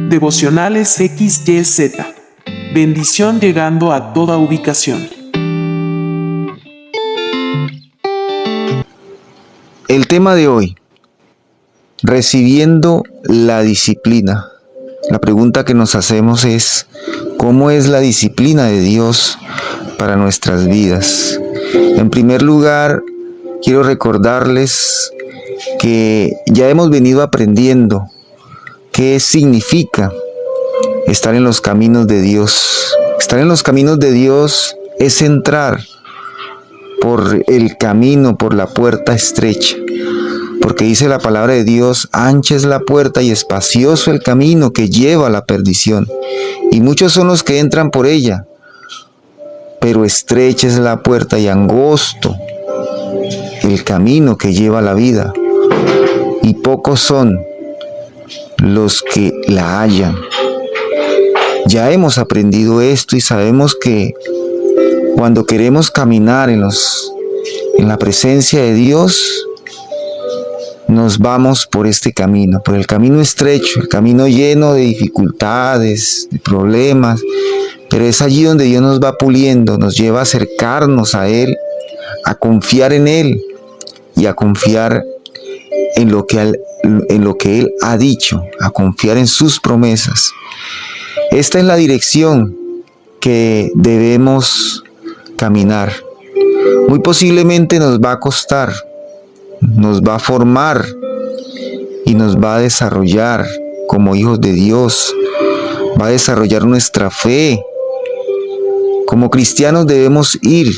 Devocionales XYZ. Bendición llegando a toda ubicación. El tema de hoy: recibiendo la disciplina. La pregunta que nos hacemos es: ¿cómo es la disciplina de Dios para nuestras vidas? En primer lugar, quiero recordarles que ya hemos venido aprendiendo qué significa estar en los caminos de Dios. Estar en los caminos de Dios es entrar por el camino, por la puerta estrecha. Porque dice la palabra de Dios: ancha es la puerta y espacioso el camino que lleva a la perdición, y muchos son los que entran por ella. Pero estrecha es la puerta y angosto el camino que lleva a la vida, y pocos son los que la hallan. Ya hemos aprendido esto y sabemos que cuando queremos caminar en la presencia de Dios, nos vamos por este camino, por el camino estrecho, el camino lleno de dificultades, de problemas, pero es allí donde Dios nos va puliendo, nos lleva a acercarnos a Él, a confiar en Él y a confiar en lo que Él ha dicho, a confiar en sus promesas. Esta es la dirección que debemos caminar. Muy posiblemente nos va a costar, nos va a formar y nos va a desarrollar como hijos de Dios, va a desarrollar nuestra fe. Como cristianos debemos ir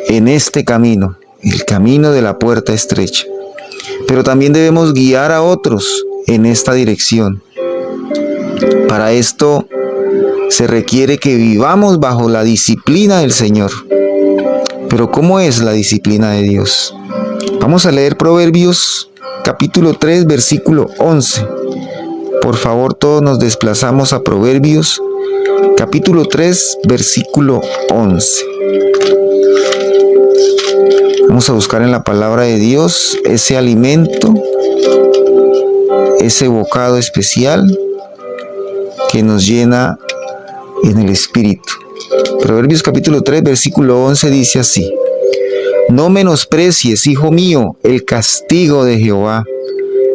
en este camino, el camino de la puerta estrecha, pero también debemos guiar a otros en esta dirección. Para esto se requiere que vivamos bajo la disciplina del Señor. Pero ¿cómo es la disciplina de Dios? Vamos a leer Proverbios capítulo 3, versículo 11. Por favor, todos nos desplazamos a Proverbios capítulo 3, versículo 11. Vamos a buscar en la palabra de Dios ese alimento, ese bocado especial que nos llena en el espíritu. Proverbios capítulo 3, versículo 11 dice así: no menosprecies, hijo mío, el castigo de Jehová,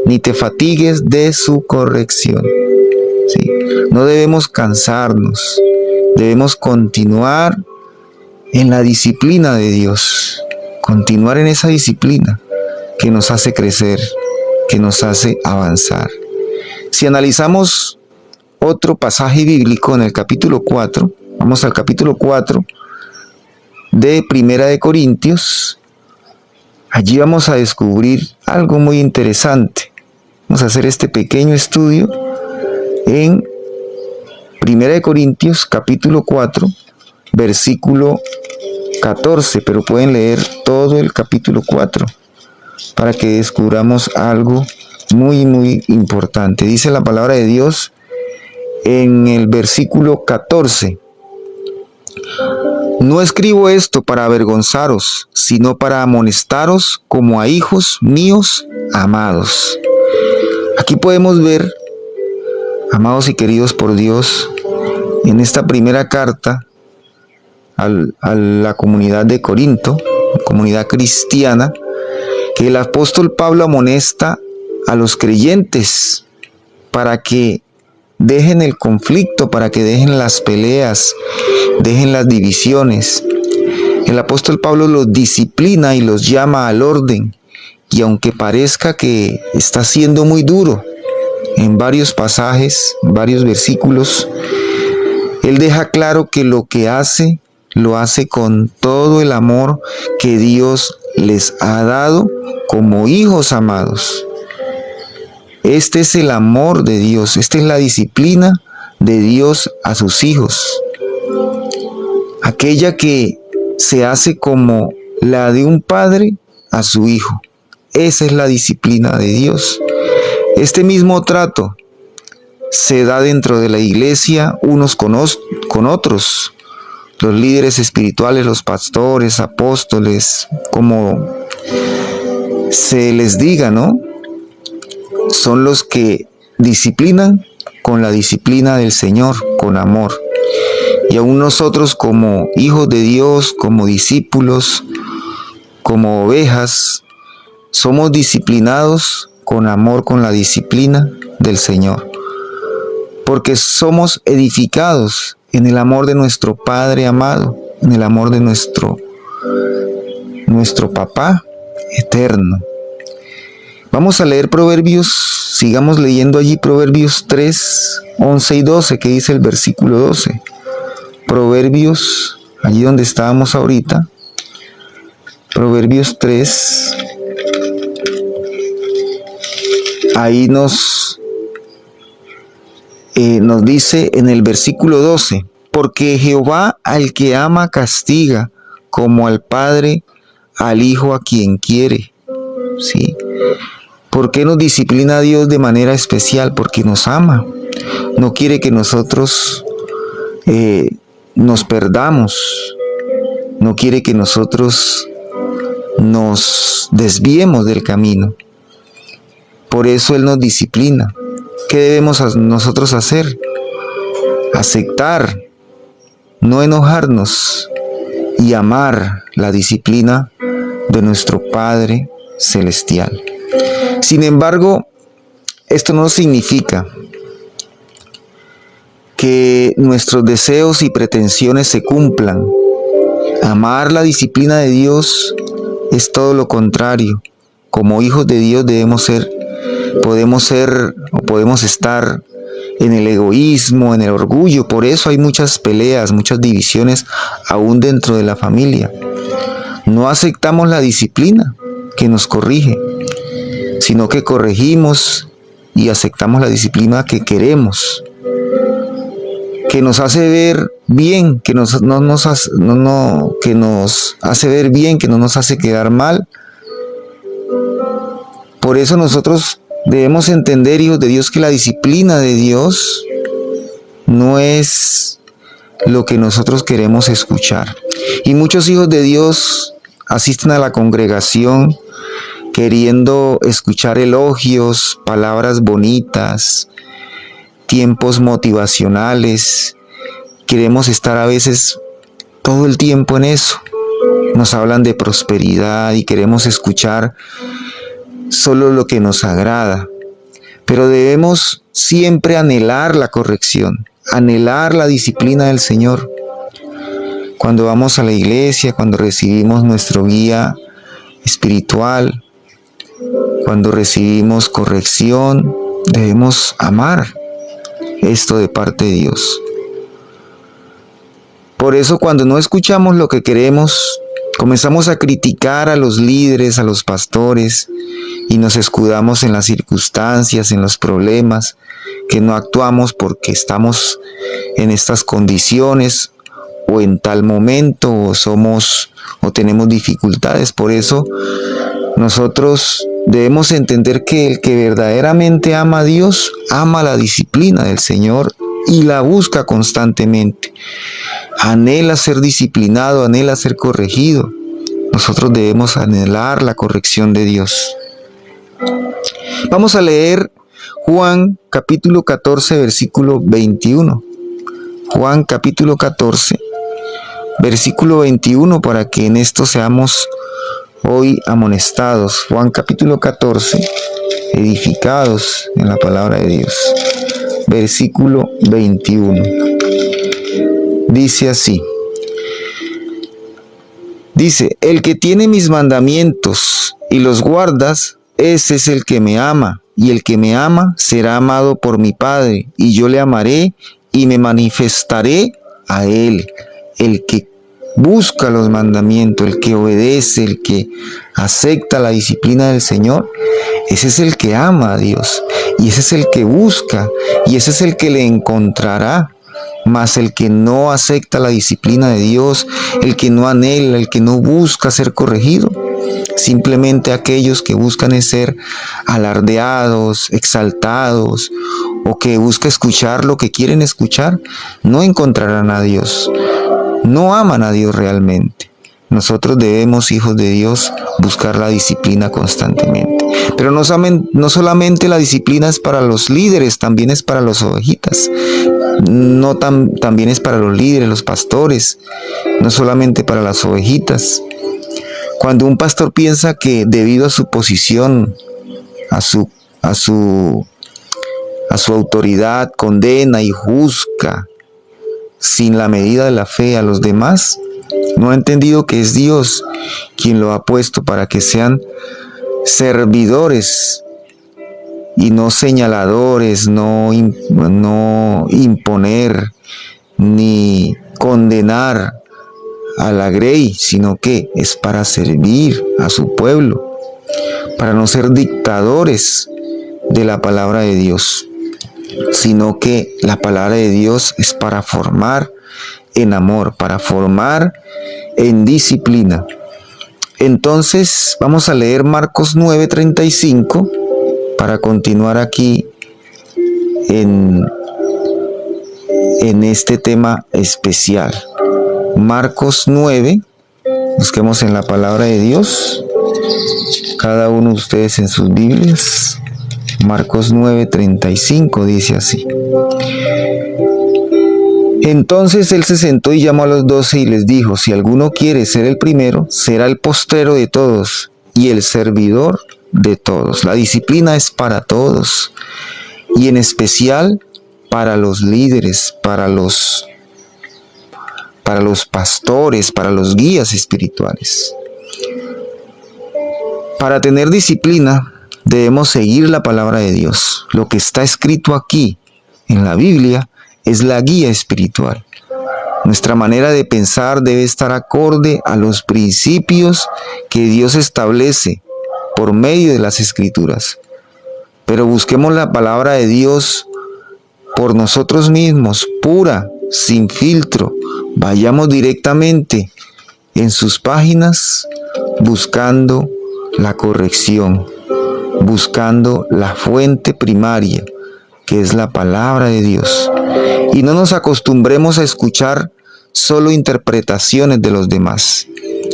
ni te fatigues de su corrección. ¿Sí? No debemos cansarnos, debemos continuar en la disciplina de Dios, continuar en esa disciplina que nos hace crecer, que nos hace avanzar. Si analizamos otro pasaje bíblico en el capítulo 4, vamos al capítulo 4 de Primera de Corintios. Allí vamos a descubrir algo muy interesante. Vamos a hacer este pequeño estudio en Primera de Corintios capítulo 4, versículo 14, pero pueden leer todo el capítulo 4 para que descubramos algo muy importante. Dice la palabra de Dios en el versículo 14: no escribo esto para avergonzaros, sino para amonestaros como a hijos míos amados. Aquí podemos ver, amados y queridos por Dios, en esta primera carta a la comunidad de Corinto, comunidad cristiana, que el apóstol Pablo amonesta a los creyentes para que dejen el conflicto, para que dejen las peleas, dejen las divisiones. El apóstol Pablo los disciplina y los llama al orden. Y aunque parezca que está siendo muy duro en varios pasajes, varios versículos, él deja claro que lo que hace, lo hace con todo el amor que Dios les ha dado como hijos amados. Este es el amor de Dios, esta es la disciplina de Dios a sus hijos. Aquella que se hace como la de un padre a su hijo. Esa es la disciplina de Dios. Este mismo trato se da dentro de la iglesia unos con otros. Los líderes espirituales, los pastores, apóstoles, como se les diga, ¿no? Son los que disciplinan con con la disciplina del Señor, con amor. Y aún nosotros como hijos de Dios, como discípulos, como ovejas, somos disciplinados con amor, con la disciplina del Señor. Porque somos edificados en el amor de nuestro Padre amado, en el amor de nuestro Papá eterno. Vamos a leer Proverbios, sigamos leyendo allí Proverbios 3, 11 y 12, que dice el versículo 12. Proverbios, allí donde estábamos ahorita, Proverbios 3, ahí nos dice en el versículo 12, porque Jehová al que ama castiga, como al padre al hijo a quien quiere. ¿Sí? ¿Por qué nos disciplina Dios de manera especial? Porque nos ama. No quiere que nosotros nos perdamos. No quiere que nosotros nos desviemos del camino. Por eso Él nos disciplina. ¿Qué debemos nosotros hacer? Aceptar, no enojarnos y amar la disciplina de nuestro Padre Celestial. Sin embargo, esto no significa que nuestros deseos y pretensiones se cumplan. Amar la disciplina de Dios es todo lo contrario. Como hijos de Dios podemos estar en el egoísmo, en el orgullo. Por eso hay muchas peleas, muchas divisiones aún dentro de la familia. No aceptamos la disciplina que nos corrige, sino que corregimos y aceptamos la disciplina que queremos, que nos hace ver bien, que nos hace ver bien, que no nos hace quedar mal. Por eso nosotros debemos entender, hijos de Dios, que la disciplina de Dios no es lo que nosotros queremos escuchar. Y muchos hijos de Dios asisten a la congregación queriendo escuchar elogios, palabras bonitas, tiempos motivacionales. Queremos estar a veces todo el tiempo en eso. Nos hablan de prosperidad y queremos escuchar solo lo que nos agrada. Pero debemos siempre anhelar la corrección, anhelar la disciplina del Señor. Cuando vamos a la iglesia, cuando recibimos nuestro guía espiritual, cuando recibimos corrección, debemos amar esto de parte de Dios. Por eso cuando no escuchamos lo que queremos, comenzamos a criticar a los líderes, a los pastores, y nos escudamos en las circunstancias, en los problemas, que no actuamos porque estamos en estas condiciones o en tal momento o tenemos dificultades. Por eso nosotros debemos entender que el que verdaderamente ama a Dios, ama la disciplina del Señor y la busca constantemente. Anhela ser disciplinado, anhela ser corregido. Nosotros debemos anhelar la corrección de Dios. Vamos a leer Juan capítulo 14, versículo 21. Juan capítulo 14, versículo 21, para que en esto seamos hoy amonestados. Juan capítulo 14, edificados en la palabra de Dios. Versículo 21. Dice así. Dice, el que tiene mis mandamientos y los guardas, ese es el que me ama, y el que me ama será amado por mi Padre, y yo le amaré y me manifestaré a él. El que busca los mandamientos, el que obedece, el que acepta la disciplina del Señor, ese es el que ama a Dios, y ese es el que busca, y ese es el que le encontrará. Mas el que no acepta la disciplina de Dios, el que no anhela, el que no busca ser corregido, simplemente aquellos que buscan es ser alardeados, exaltados, o que buscan escuchar lo que quieren escuchar, no encontrarán a Dios. No aman a Dios realmente. nosotros debemos, hijos de Dios, buscar la disciplina constantemente. Pero no solamente la disciplina es para los líderes, también es para las ovejitas. También es para los líderes, los pastores, no solamente para las ovejitas. Cuando un pastor piensa que debido a su posición, a su autoridad, condena y juzga sin la medida de la fe a los demás, no ha entendido que es Dios quien lo ha puesto para que sean servidores y no señaladores, no imponer ni condenar a la grey, sino que es para servir a su pueblo, para no ser dictadores de la palabra de Dios, sino que la palabra de Dios es para formar en amor, para formar en disciplina. Entonces vamos a leer Marcos 9:35 para continuar aquí en este tema especial. Marcos 9, busquemos en la palabra de Dios, cada uno de ustedes en sus Biblias. Marcos 9:35 dice así: Entonces él se sentó y llamó a los 12 y les dijo: si alguno quiere ser el primero, será el postrero de todos y el servidor de todos. La disciplina es para todos y en especial para los líderes, para los pastores, para los guías espirituales. Para tener disciplina debemos seguir la palabra de Dios. Lo que está escrito aquí en la Biblia es la guía espiritual. Nuestra manera de pensar debe estar acorde a los principios que Dios establece por medio de las Escrituras. Pero busquemos la palabra de Dios por nosotros mismos, pura, sin filtro. Vayamos directamente en sus páginas buscando la corrección, buscando la fuente primaria, que es la palabra de Dios. Y no nos acostumbremos a escuchar solo interpretaciones de los demás.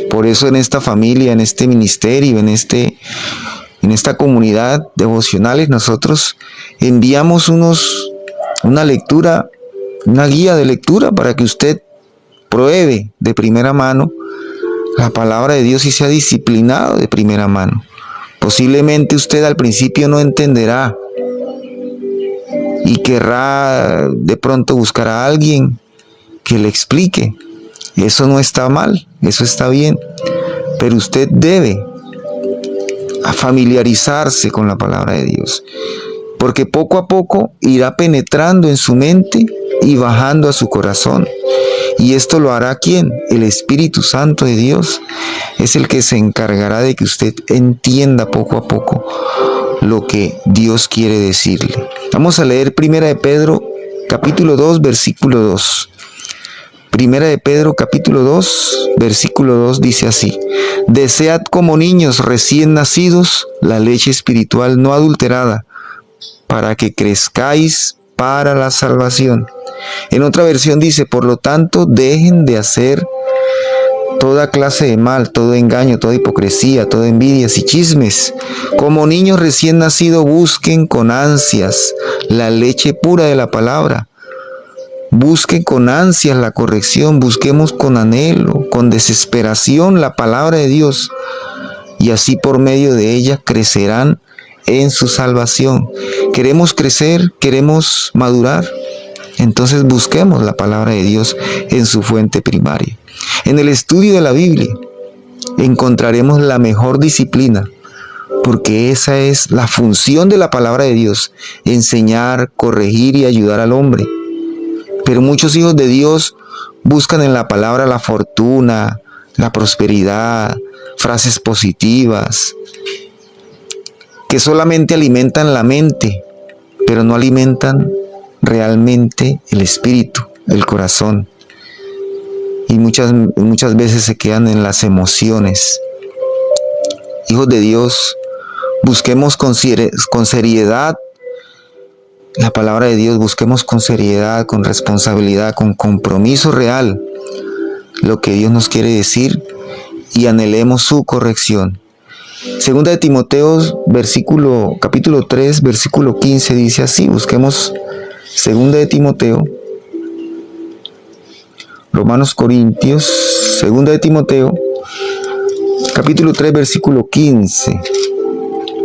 Por eso en esta familia, en este ministerio, en esta comunidad devocionales, nosotros enviamos una lectura, una guía de lectura para que usted pruebe de primera mano la palabra de Dios y sea disciplinado de primera mano. Posiblemente usted al principio no entenderá y querrá de pronto buscar a alguien que le explique. Eso no está mal, eso está bien, pero usted debe familiarizarse con la palabra de Dios, porque poco a poco irá penetrando en su mente y bajando a su corazón. Y esto lo hará ¿quién? El Espíritu Santo de Dios. Es el que se encargará de que usted entienda poco a poco lo que Dios quiere decirle. Vamos a leer 1 de Pedro, capítulo 2, versículo 2. 1 de Pedro, capítulo 2, versículo 2 dice así: Desead como niños recién nacidos la leche espiritual no adulterada, para que crezcáis para la salvación. En otra versión dice: por lo tanto, dejen de hacer toda clase de mal, todo engaño, toda hipocresía, toda envidias y chismes. Como niños recién nacidos, busquen con ansias la leche pura de la palabra. Busquen con ansias la corrección, busquemos con anhelo, con desesperación la palabra de Dios, y así por medio de ella crecerán en su salvación. ¿Queremos crecer? ¿Queremos madurar? Entonces busquemos la palabra de Dios en su fuente primaria. En el estudio de la Biblia encontraremos la mejor disciplina, porque esa es la función de la palabra de Dios: enseñar, corregir y ayudar al hombre. Pero muchos hijos de Dios buscan en la palabra la fortuna, la prosperidad, frases positivas, que solamente alimentan la mente, pero no alimentan realmente el espíritu, el corazón. Y muchas veces se quedan en las emociones. Hijos de Dios, busquemos con seriedad la palabra de Dios, busquemos con seriedad, con responsabilidad, con compromiso real lo que Dios nos quiere decir, y anhelemos su corrección. Segunda de Timoteo, capítulo 3, versículo 15 dice así. Busquemos Segunda de Timoteo, Romanos Corintios, Segunda de Timoteo, capítulo 3, versículo 15.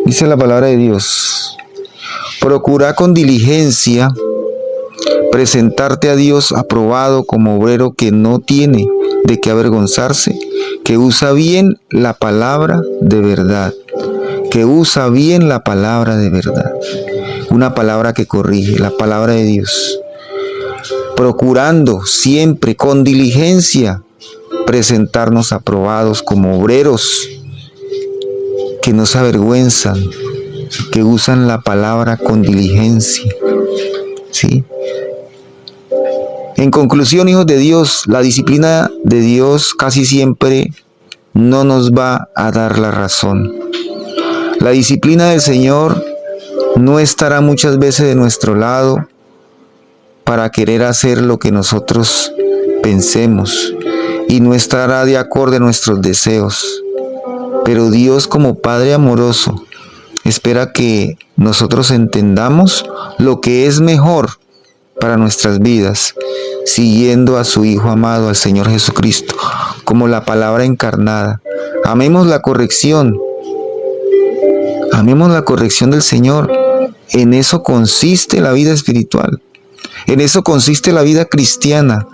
Dice la palabra de Dios: procura con diligencia presentarte a Dios aprobado como obrero que no tiene de qué avergonzarse, que usa bien la palabra de verdad, que usa bien la palabra de verdad. Una palabra que corrige, la palabra de Dios. Procurando siempre con diligencia presentarnos aprobados como obreros que no se avergüenzan, que usan la palabra con diligencia. ¿Sí? En conclusión, hijos de Dios, la disciplina de Dios casi siempre no nos va a dar la razón. La disciplina del Señor no estará muchas veces de nuestro lado para querer hacer lo que nosotros pensemos, y no estará de acuerdo a nuestros deseos. Pero Dios, como Padre amoroso, espera que nosotros entendamos lo que es mejor para nuestras vidas, siguiendo a su Hijo amado, al Señor Jesucristo, como la palabra encarnada. Amemos la corrección del Señor. En eso consiste la vida espiritual, en eso consiste la vida cristiana,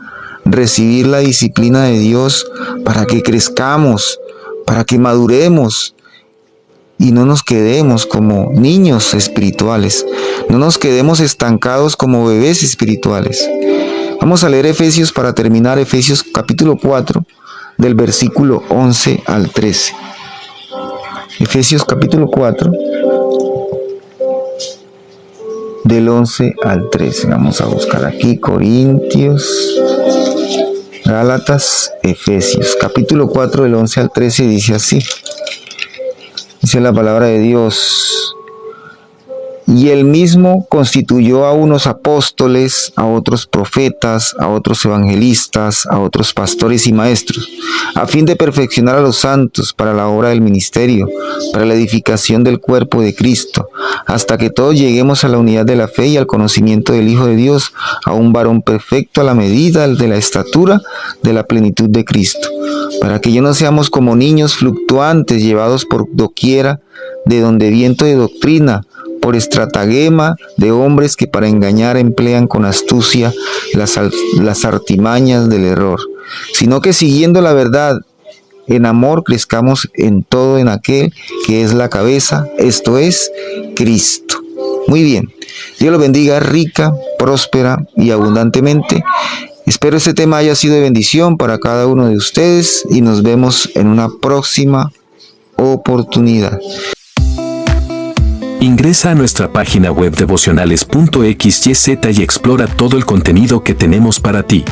recibir la disciplina de Dios para que crezcamos, para que maduremos y no nos quedemos como niños espirituales, no nos quedemos estancados como bebés espirituales. Vamos a leer Efesios para terminar, Efesios capítulo 4, del versículo 11 al 13. Efesios capítulo 4, del 11 al 13. Vamos a buscar aquí Corintios, Gálatas, Efesios. Capítulo 4, del 11 al 13 dice así. Dice la palabra de Dios: y él mismo constituyó a unos apóstoles, a otros profetas, a otros evangelistas, a otros pastores y maestros, a fin de perfeccionar a los santos para la obra del ministerio, para la edificación del cuerpo de Cristo, hasta que todos lleguemos a la unidad de la fe y al conocimiento del Hijo de Dios, a un varón perfecto a la medida de la estatura de la plenitud de Cristo, para que ya no seamos como niños fluctuantes, llevados por doquiera de donde viento de doctrina, por estratagema de hombres que para engañar emplean con astucia las artimañas del error, sino que siguiendo la verdad, en amor crezcamos en todo en aquel que es la cabeza, esto es, Cristo. Muy bien, Dios lo bendiga rica, próspera y abundantemente. Espero este tema haya sido de bendición para cada uno de ustedes y nos vemos en una próxima oportunidad. Ingresa a nuestra página web devocionales.xyz y explora todo el contenido que tenemos para ti.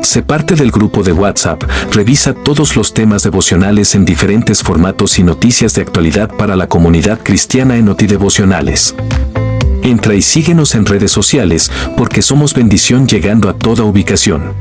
Sé parte del grupo de WhatsApp, revisa todos los temas devocionales en diferentes formatos y noticias de actualidad para la comunidad cristiana en Noti Devocionales. Entra y síguenos en redes sociales porque somos bendición llegando a toda ubicación.